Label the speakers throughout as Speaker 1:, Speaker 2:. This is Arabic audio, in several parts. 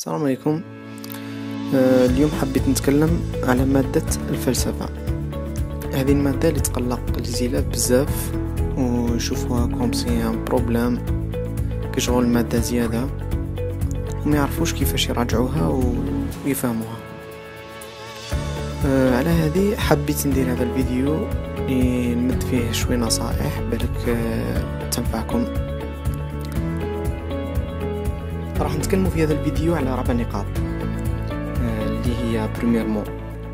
Speaker 1: السلام عليكم. اليوم حبيت نتكلم على مادة الفلسفة. هذه المادة اللي تقلق الزيلات بزاف ويشوفوها كوم سي ان بروبليم كشغل المادة زيادة وما يعرفوش كيفاش يراجعوها ويفهموها. على هذه حبيت ندير هذا الفيديو نمد فيه شوي نصائح بالك تنفعكم. راح نتكلموا في هذا الفيديو على 4 نقاط اللي هي بريميرمون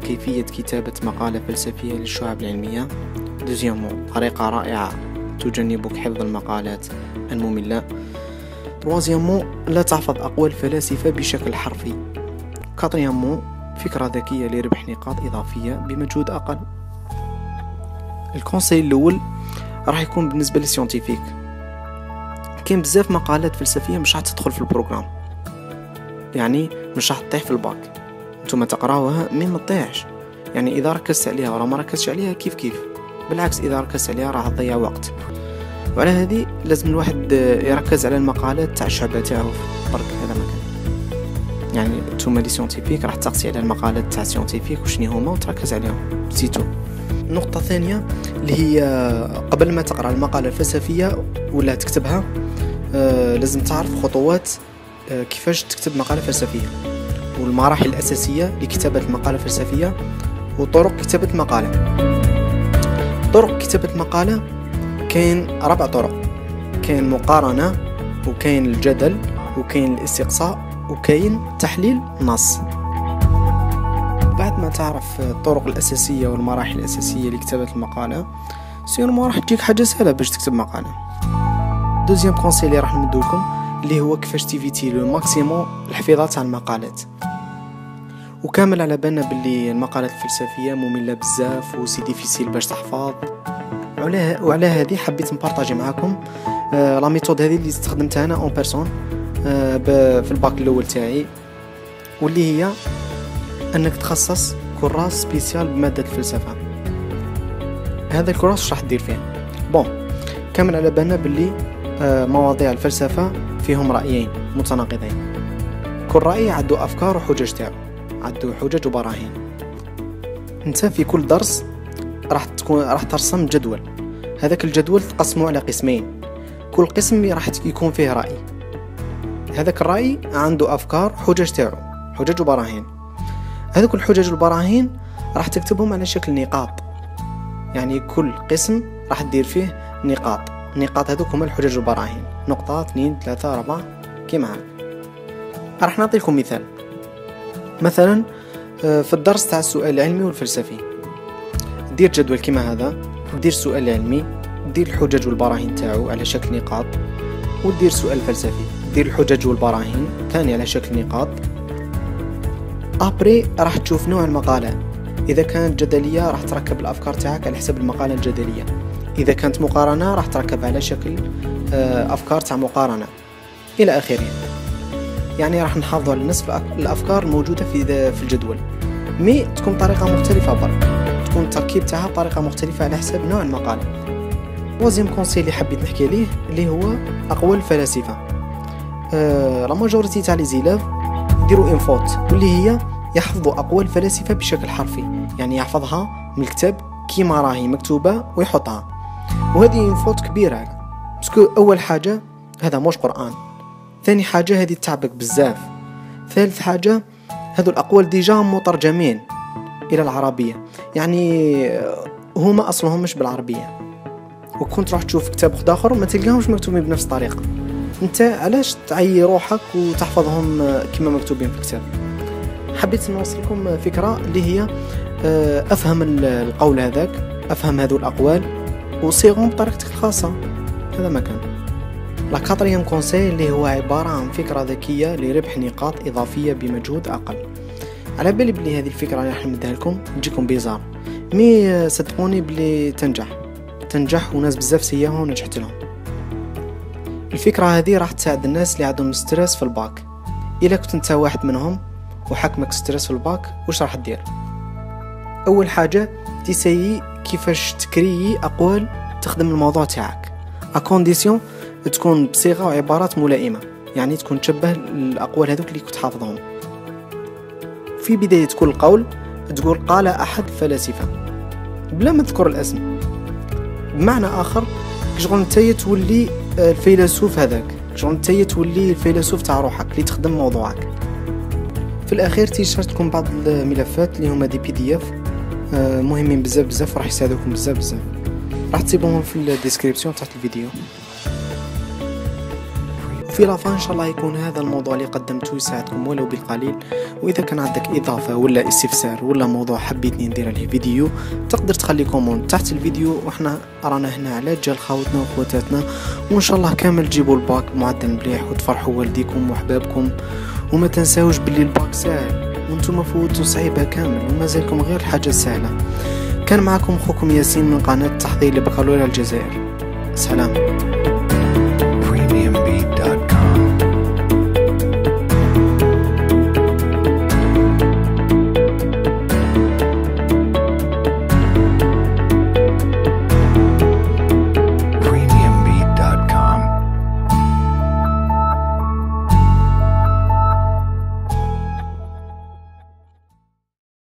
Speaker 1: كيفية كتابة مقالة فلسفية للشعب العلمية، دوزيامون طريقة رائعة تجنبك حفظ المقالات المملة، تروازيامون لا تحفظ أقوال الفلاسفة بشكل حرفي، كاتريامون فكرة ذكية لربح نقاط إضافية بمجهود أقل. الكونساي الأول راح يكون بالنسبة للسيونتيفيك. كاين بزاف مقالات فلسفية مش راح تدخل في البروغرام، يعني مش راح تطيح في الباك، نتوما تقراوها مين ما تطيحش، يعني اذا ركزت عليها ولا ما ركزتش عليها كيف بالعكس اذا ركزت عليها راح تضيع وقت. وعلى هذه لازم الواحد يركز على المقالات تاع الشعب تاعو برك، هذا مكان يعني نتوما لي سيونتيفيك راح تقصي على المقالات تاع سيونتيفيك وشني هما وتركز عليهم سيتو. النقطة الثانية اللي هي قبل ما تقرأ المقالة الفلسفية ولا تكتبها لازم تعرف خطوات كيفاش تكتب مقالة فلسفية والمراحل الأساسية لكتابة المقالة الفلسفية وطرق كتابة مقالة. طرق كتابة مقالة كاين 4 طرق، كاين مقارنة وكاين الجدل وكاين الاستقصاء وكاين تحليل نص. بعد ما تعرف الطرق الأساسية والمراحل الأساسية لكتابة المقالة سيرمو راح تجيك حاجة سهلة باش تكتب مقالة. دوزيام كونسي اللي راح نمدولكم اللي هو كيفاش تيفيتي لو ماكسيموم الحفاظ تاع المقالات. وكامل على بالنا باللي المقالات الفلسفية مملة بزاف وسي ديفيسيل باش تحفظ، وعلى هذه حبيت نبارطاجي معاكم لا ميثود هذه اللي استخدمتها انا اون بيرسون في الباك الاول تاعي، واللي هي انك تخصص كراس سبيسيال بمادة الفلسفة. هذا الكراس راح دير فيه كامل على بالنا باللي مواضيع الفلسفة فيهم رأيين متناقضين، كل رأي عنده أفكار وحجج تاعو، عنده حجج وبراهين. انت في كل درس راح ترسم جدول، هذاك الجدول تقسمه على قسمين، كل قسم راح يكون فيه رأي، هذاك الرأي عنده أفكار حجج تاعو، حجج وبراهين. هذوك الحجج والبراهين راح تكتبهم على شكل نقاط، يعني كل قسم راح تدير فيه نقاط هذوك هما الحجج والبراهين، نقطة 2 3 4 كيما هاك. راح نعطيكم مثال، مثلا في الدرس تاع السؤال العلمي والفلسفي دير جدول كيما هذا، دير سؤال علمي، دير الحجج والبراهين تاعو على شكل نقاط، ودير سؤال فلسفي دير الحجج والبراهين ثاني على شكل نقاط. ابري راح تشوف نوع المقالة، اذا كانت جدلية راح تركب الافكار تاعك على حسب المقالة الجدلية، إذا كانت مقارنة راح تركب على شكل أفكار تاع مقارنة إلى آخره. يعني راح نحافظوا على نصف الأفكار الموجودة في الجدول، مي تكون طريقة مختلفة برك، تكون التركيب تاعها بطريقة مختلفة على حسب نوع المقالة. وزيم كونسي اللي حبيت نحكي عليه اللي هو أقوال الفلاسفة. لا ماجوريتي تاع لي زيلاف يديروا انفوت واللي هي يحفظوا أقوال الفلاسفة بشكل حرفي، يعني يحفظها من الكتاب كيما راهي مكتوبة ويحطها، وهذه انفوت كبيرة باسكو أول حاجة هذا موش قرآن، ثاني حاجة هذه تعبك بزاف، ثالث حاجة هذو الأقوال ديجا مترجمين إلى العربية، يعني هما أصلهم مش بالعربية، وكنت راح تشوف كتاب آخر ما تلقاهمش مكتوبين بنفس الطريقة، انت علاش تعي روحك وتحفظهم كما مكتوبين في الكتاب؟ حبيت نوصلكم فكرة اللي هي أفهم القول هذاك، أفهم هذو الأقوال وصيغهم بطريقتك الخاصة، هذا مكان. لا كاتريام كونساي اللي هو عبارة عن فكرة ذكية لربح نقاط إضافية بمجهود أقل. على بالي بلي هذه الفكرة اللي راح نمدها لكم تجيكم بيزار، مي صدقوني بلي تنجح وناس بزاف سياها ونجحت لهم. الفكرة هذه راح تساعد الناس اللي عندهم ستريس في الباك. إلا كنت انت واحد منهم وحكمك ستريس في الباك، وش راح تدير؟ أول حاجة تسيي كيفاش تكريي أقوال تخدم الموضوع تاعك، أكونديسيون تكون بصيغة وعبارات ملائمة، يعني تكون تشبه الأقوال هذوك اللي كنت حافظهم. في بداية كل قول تقول قال أحد الفلاسفة بلا ما تذكر الاسم. بمعنى آخر كشغل نتايا تولي الفيلسوف هذاك، كشغل نتايا تولي الفيلسوف تاع روحك اللي تخدم موضوعك. في الأخير تيشارجتكم بعض الملفات اللي هما دي PDF مهمين بزاف راح يساعدوكم بزاف. راح تصيبوهم في الديسكريبسيون تحت الفيديو. في لافان ان شاء الله يكون هذا الموضوع اللي قدمته يساعدكم ولو بالقليل. واذا كان عندك اضافه ولا استفسار ولا موضوع حبيتني ندير عليه فيديو تقدر تخلي كومنت تحت الفيديو، وحنا رانا هنا على جال خاوتنا وخواتاتنا، وان شاء الله كامل تجيبوا الباك معدل مليح وتفرحوا والديكم واحبابكم. وما تنساوش باللي الباك سهل وانتم فوتوا صعيبه كامل ومازالكم غير الحاجه السهله. كان معكم اخوكم ياسين من قناه تحضير لبكالوريا الجزائر. سلام.